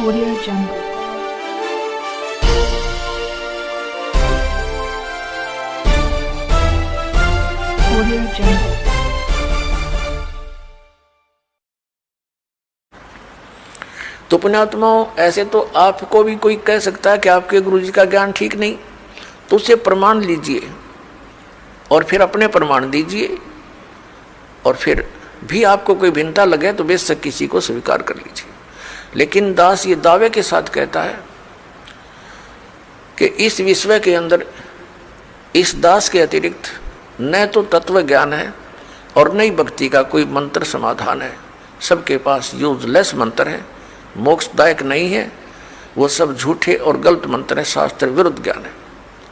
Audio Jungle. Audio Jungle. तो पुण्यात्माओं, ऐसे तो आपको भी कोई कह सकता है कि आपके गुरुजी का ज्ञान ठीक नहीं, तो उससे प्रमाण लीजिए और फिर अपने प्रमाण दीजिए, और फिर भी आपको कोई भिन्नता लगे तो बेशक किसी को स्वीकार कर लीजिए। लेकिन दास ये दावे के साथ कहता है कि इस विश्व के अंदर इस दास के अतिरिक्त न तो तत्व ज्ञान है और न ही भक्ति का कोई मंत्र समाधान है। सबके पास यूजलेस मंत्र है, मोक्षदायक नहीं है, वो सब झूठे और गलत मंत्र है, शास्त्र विरुद्ध ज्ञान है।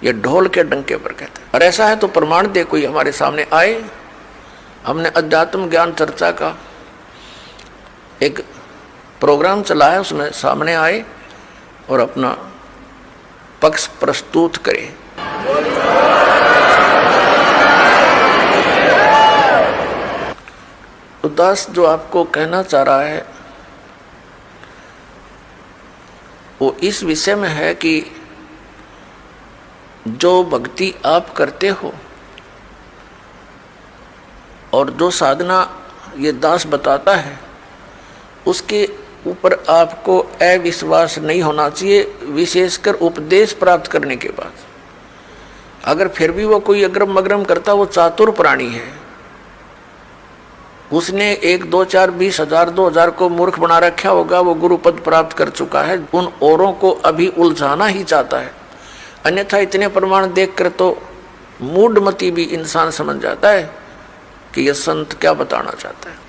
ये ढोल के डंके पर कहते हैं। और ऐसा है तो प्रमाण दे कोई हमारे सामने आए। हमने अध्यात्म ज्ञान चर्चा का एक प्रोग्राम चलाया, उसमें सामने आए और अपना पक्ष प्रस्तुत करें। तो दास जो आपको कहना चाह रहा है वो इस विषय में है कि जो भक्ति आप करते हो और जो साधना ये दास बताता है उसके ऊपर आपको अविश्वास नहीं होना चाहिए, विशेषकर उपदेश प्राप्त करने के बाद। अगर फिर भी वो कोई अग्रम मग्रम करता, वो चातुर प्राणी है, उसने 1 2 4 20 हजार 2000 को मूर्ख बना रखा होगा, वो गुरु पद प्राप्त कर चुका है, उन औरों को अभी उलझाना ही चाहता है। अन्यथा इतने प्रमाण देखकर तो मूढ़मती भी इंसान समझ जाता है कि यह संत क्या बताना चाहता है।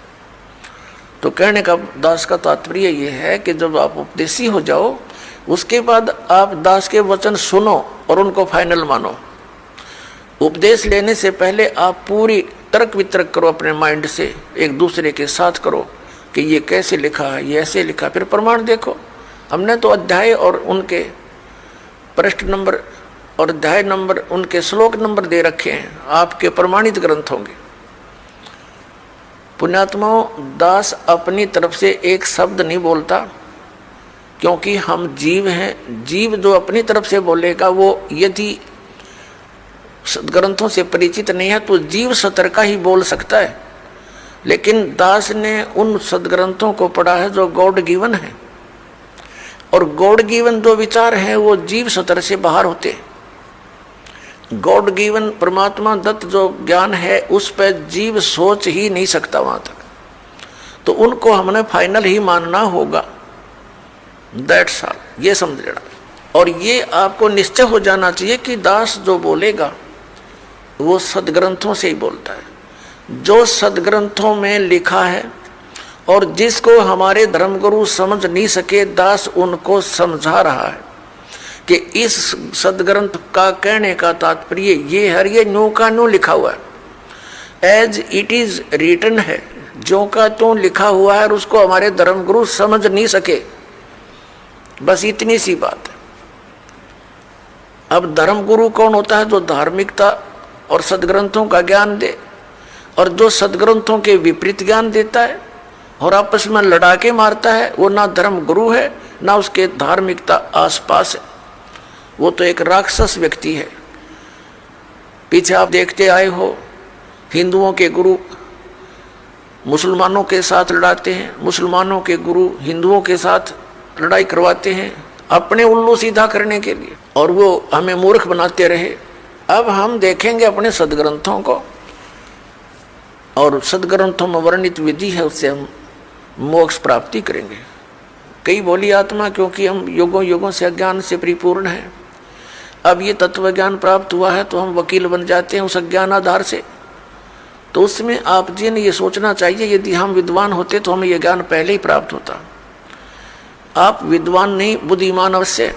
तो कहने का दास का तात्पर्य ये है कि जब आप उपदेशी हो जाओ उसके बाद आप दास के वचन सुनो और उनको फाइनल मानो। उपदेश लेने से पहले आप पूरी तर्क वितर्क करो, अपने माइंड से एक दूसरे के साथ करो कि ये कैसे लिखा है, ये ऐसे लिखा, फिर प्रमाण देखो। हमने तो अध्याय और उनके पृष्ठ नंबर और अध्याय नंबर, उनके श्लोक नंबर दे रखे हैं, आपके प्रमाणित ग्रंथ होंगे। पुण्यात्माओं, दास अपनी तरफ से एक शब्द नहीं बोलता, क्योंकि हम जीव हैं। जीव जो अपनी तरफ से बोलेगा वो यदि ग्रंथों से परिचित नहीं है तो जीव सतर का ही बोल सकता है। लेकिन दास ने उन सदग्रंथों को पढ़ा है जो गॉड गिवन है, और गॉड गिवन जो विचार हैं वो जीव सतर से बाहर होते हैं। गॉड गिवन परमात्मा दत्त जो ज्ञान है उस पर जीव सोच ही नहीं सकता वहां तक, तो उनको हमने फाइनल ही मानना होगा। दैट्स ऑल, ये समझ लेना। और ये आपको निश्चय हो जाना चाहिए कि दास जो बोलेगा वो सदग्रंथों से ही बोलता है। जो सदग्रंथों में लिखा है और जिसको हमारे धर्मगुरु समझ नहीं सके, दास उनको समझा रहा है कि इस सदग्रंथ का कहने का तात्पर्य ये है, ये न्यू का न्यू लिखा हुआ है, एज इट इज रिटन है, जो का त्यों लिखा हुआ है, और उसको हमारे धर्मगुरु समझ नहीं सके। बस इतनी सी बात है। अब धर्मगुरु कौन होता है? जो धार्मिकता और सदग्रंथों का ज्ञान दे, और जो सदग्रंथों के विपरीत ज्ञान देता है और आपस में लड़ाके मारता है, वो ना धर्मगुरु है ना उसके धार्मिकता आसपास है, वो तो एक राक्षस व्यक्ति है। पीछे आप देखते आए हो, हिंदुओं के गुरु मुसलमानों के साथ लड़ाते हैं, मुसलमानों के गुरु हिंदुओं के साथ लड़ाई करवाते हैं अपने उल्लू सीधा करने के लिए, और वो हमें मूर्ख बनाते रहे। अब हम देखेंगे अपने सदग्रंथों को, और सदग्रंथों में वर्णित विधि है, उससे हम मोक्ष प्राप्ति करेंगे। कई बोली आत्मा, क्योंकि हम युगों युगों से अज्ञान से परिपूर्ण हैं, अब ये तत्व ज्ञान प्राप्त हुआ है तो हम वकील बन जाते हैं उस अज्ञान आधार से। तो उसमें आप जी ने ये सोचना चाहिए, यदि हम विद्वान होते तो हमें यह ज्ञान पहले ही प्राप्त होता। आप विद्वान नहीं, बुद्धिमान अवश्य,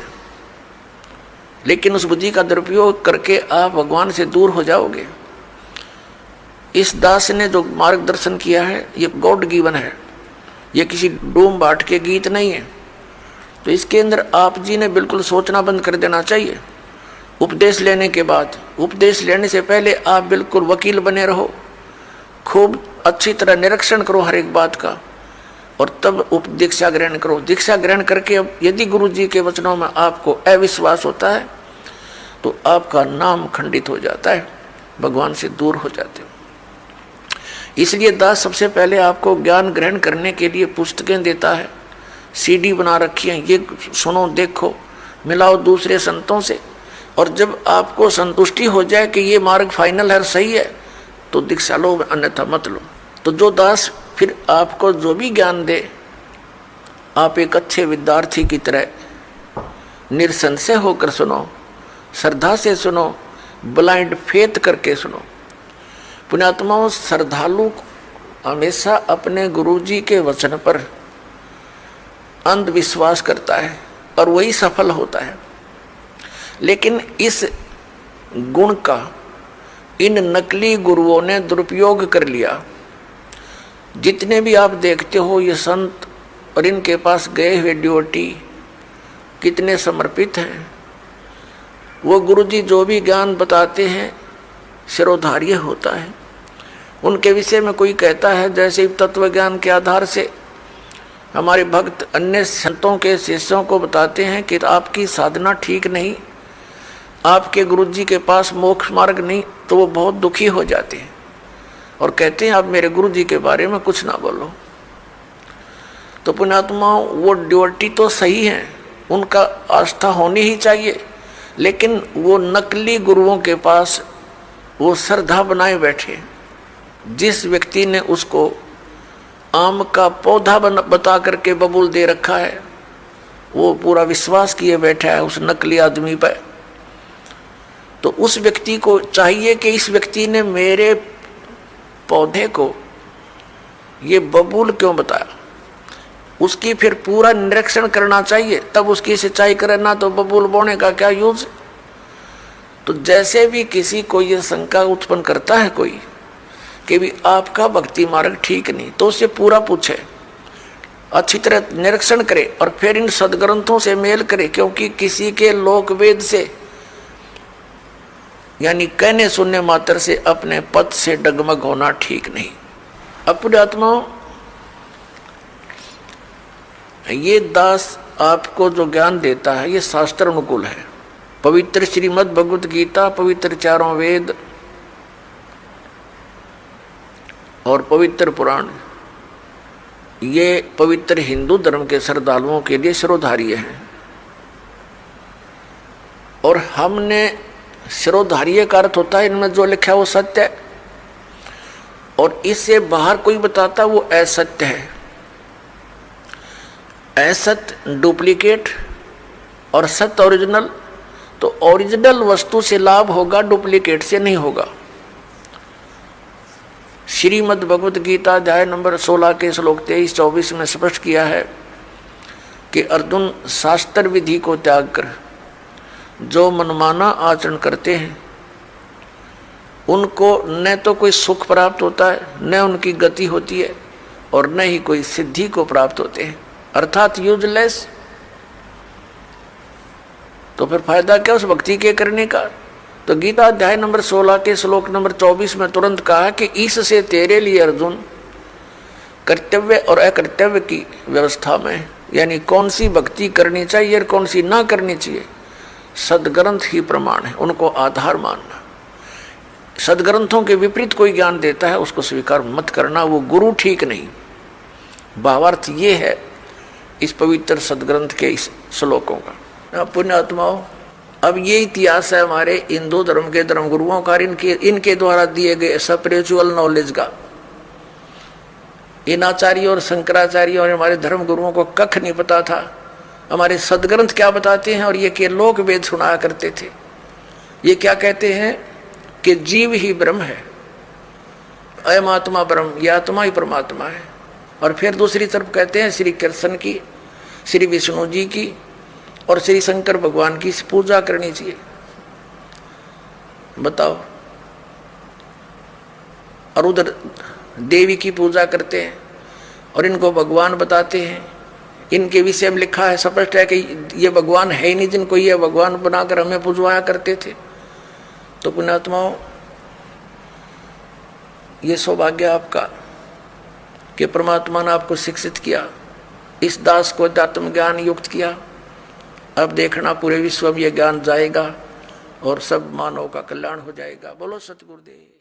लेकिन उस बुद्धि का दुरुपयोग करके आप भगवान से दूर हो जाओगे। इस दास ने जो मार्गदर्शन किया है ये गॉड गिवन है, ये किसी डूम बाट के गीत नहीं है। तो इसके अंदर आप जी ने बिल्कुल सोचना बंद कर देना चाहिए। उपदेश लेने के बाद, उपदेश लेने से पहले आप बिल्कुल वकील बने रहो, खूब अच्छी तरह निरीक्षण करो हर एक बात का, और तब दीक्षा ग्रहण करो। दीक्षा ग्रहण करके अब यदि गुरु जी के वचनों में आपको अविश्वास होता है तो आपका नाम खंडित हो जाता है, भगवान से दूर हो जाते हो। इसलिए दास सबसे पहले आपको ज्ञान ग्रहण करने के लिए पुस्तकें देता है, सीडी बना रखी है, ये सुनो देखो, मिलाओ दूसरे संतों से, और जब आपको संतुष्टि हो जाए कि ये मार्ग फाइनल है, सही है, तो दीक्षा लो, अन्यथा मत लो। तो जो दास फिर आपको जो भी ज्ञान दे, आप एक अच्छे विद्यार्थी की तरह निरसंशय होकर सुनो, श्रद्धा से सुनो, ब्लाइंड फेथ करके सुनो। पुण्यात्माओं, श्रद्धालु हमेशा अपने गुरुजी के वचन पर अंधविश्वास करता है और वही सफल होता है। लेकिन इस गुण का इन नकली गुरुओं ने दुरुपयोग कर लिया। जितने भी आप देखते हो ये संत और इनके पास गए हुए डिवोटी कितने समर्पित हैं। वो गुरुजी जो भी ज्ञान बताते हैं शिरोधार्य होता है। उनके विषय में कोई कहता है जैसे तत्व ज्ञान के आधार से हमारे भक्त अन्य संतों के शिष्यों को बताते हैं कि आपकी साधना ठीक नहीं, आपके गुरुजी के पास मोक्ष मार्ग नहीं, तो वो बहुत दुखी हो जाते हैं और कहते हैं आप मेरे गुरुजी के बारे में कुछ ना बोलो। तो पुण्यात्माओं, वो ड्यूटी तो सही है, उनका आस्था होनी ही चाहिए, लेकिन वो नकली गुरुओं के पास वो श्रद्धा बनाए बैठे। जिस व्यक्ति ने उसको आम का पौधा बता करके बबूल दे रखा है, वो पूरा विश्वास किए बैठा है उस नकली आदमी पर। तो उस व्यक्ति को चाहिए कि इस व्यक्ति ने मेरे पौधे को ये बबूल क्यों बताया, उसकी फिर पूरा निरीक्षण करना चाहिए, तब उसकी सिंचाई करना, तो बबूल बोने का क्या यूज। तो जैसे भी किसी को ये शंका उत्पन्न करता है कोई कि भी आपका भक्ति मार्ग ठीक नहीं, तो उससे पूरा पूछे, अच्छी तरह निरीक्षण करे और फिर इन सदग्रंथों से मेल करे, क्योंकि किसी के लोक वेद से यानी कहने सुनने मात्र से अपने पद से डगमग होना ठीक नहीं। अपने आत्माओं, ये दास आपको जो ज्ञान देता है ये शास्त्र अनुकूल है। पवित्र श्रीमद् भगवत गीता, पवित्र चारों वेद और पवित्र पुराण, ये पवित्र हिंदू धर्म के श्रद्धालुओं के लिए शिरोधार्य हैं। और हमने शिरोधार्य का अर्थ होता है इनमें जो लिखा है वो सत्य है, और इससे बाहर कोई बताता वो असत्य है। असत्य डुप्लीकेट और सत्य ओरिजिनल। तो ओरिजिनल वस्तु से लाभ होगा, डुप्लीकेट से नहीं होगा। श्रीमद् भगवत गीता अध्याय नंबर 16 के श्लोक 23-24 में स्पष्ट किया है कि अर्जुन, शास्त्र विधि को त्याग कर जो मनमाना आचरण करते हैं उनको न तो कोई सुख प्राप्त होता है, न उनकी गति होती है, और न ही कोई सिद्धि को प्राप्त होते हैं, अर्थात यूजलेस। तो फिर फायदा क्या उस भक्ति के करने का। तो गीता अध्याय नंबर 16 के श्लोक नंबर 24 में तुरंत कहा कि इससे तेरे लिए अर्जुन कर्तव्य और अकर्तव्य की व्यवस्था में, यानी कौन सी भक्ति करनी चाहिए और कौन सी ना करनी चाहिए, सदग्रंथ ही प्रमाण है, उनको आधार मानना। सदग्रंथों के विपरीत कोई ज्ञान देता है उसको स्वीकार मत करना, वो गुरु ठीक नहीं। भावार्थ ये है इस पवित्र सदग्रंथ के इस श्लोकों का। पुण्यात्माओं, अब ये इतिहास है हमारे हिंदू धर्म के धर्मगुरुओं का, इनके द्वारा दिए गए स्पिरिचुअल नॉलेज का। इन आचार्यों और शंकराचार्यों और हमारे धर्मगुरुओं को कख नहीं पता था हमारे सदग्रंथ क्या बताते हैं, और ये के लोक वेद सुनाया करते थे। ये क्या कहते हैं कि जीव ही ब्रह्म है, अयम आत्मा ब्रह्म, ये आत्मा ही परमात्मा है। और फिर दूसरी तरफ कहते हैं श्री कृष्ण की, श्री विष्णु जी की और श्री शंकर भगवान की पूजा करनी चाहिए। बताओ, और उधर देवी की पूजा करते हैं और इनको भगवान बताते हैं। इनके विषय में लिखा है, स्पष्ट है कि ये भगवान है ही नहीं जिनको ये भगवान बनाकर हमें पूजवाया करते थे। तो पुण्यात्माओं, ये सौभाग्य आपका कि परमात्मा ने आपको शिक्षित किया, इस दास को अध्यात्म ज्ञान युक्त किया। अब देखना पूरे विश्व में यह ज्ञान जाएगा और सब मानव का कल्याण हो जाएगा। बोलो सतगुरुदेव।